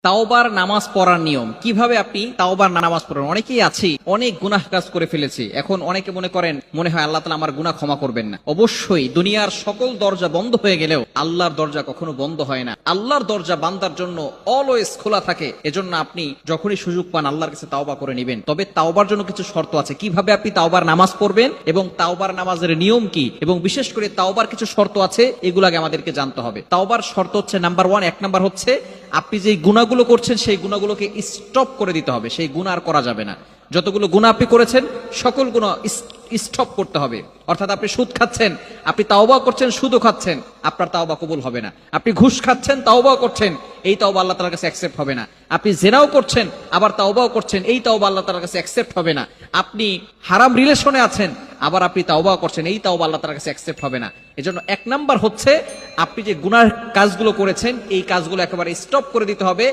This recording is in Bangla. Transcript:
তাওবার নামাজ পড়ার নিয়ম কিভাবে আপনি তাওবার নামাজ পড়েন? অনেকেই আছি অনেক গুনাহ কাজ করে ফেলেছি, এখন অনেকে মনে করেন মনে হয় আল্লাহ তাআলা আমার গুনাহ ক্ষমা করবেন না। অবশ্যই দুনিয়ার সকল দরজা বন্ধ হয়ে গেলেও আল্লাহর দরজা কখনো বন্ধ হয় না। আল্লাহর দরজা বান্দার জন্য অলওয়েজ খোলা থাকে। এজন্য আপনি যখনই সুযোগ পান আল্লাহর কাছে তাওবা করে নেবেন। তবে তাওবার জন্য কিছু শর্ত আছে, কিভাবে আপনি তাওবার নামাজ পড়বেন এবং তাওবার নামাজের নিয়ম কি, এবং বিশেষ করে তাওবার কিছু শর্ত আছে, এগুলো আগে আমাদেরকে জানতে হবে। তাওবার শর্ত হচ্ছে নাম্বার 1, 1 নাম্বার হচ্ছে আপনি যে গুনাহগুলো করছেন সেই গুনাহগুলোকে স্টপ করে দিতে হবে। সেই গুনাহ আর করা যাবে না। যতগুলো গুনাহ আপনি করেছেন সকল গুনাহ স্টপ করতে হবে। অর্থাৎ আপনি সুদ খাচ্ছেন, আপনি তাওবা করছেন, সুদও খাচ্ছেন, আপনার তাওবা কবুল হবে না। আপনি ঘুষ খাচ্ছেন, তাওবা করছেন, এই তাওবা আল্লাহ তাআলার কাছে অ্যাকসেপ্ট হবে না। আপনি জিনাও করছেন আবার তাওবাও করছেন, এই তাওবা আল্লাহ তাআলার কাছে অ্যাকসেপ্ট হবে না। আপনি হারাম রিলেশনে আছেন আবার আপনি তাওবা করছেন, এই তাওবা আল্লাহ তাআলার কাছে অ্যাকসেপ্ট হবে না। এজন্য 1 নাম্বার হচ্ছে আপনি যে গুনাহ কাজগুলো করেছেন এই কাজগুলো একেবারে স্টপ করে দিতে হবে।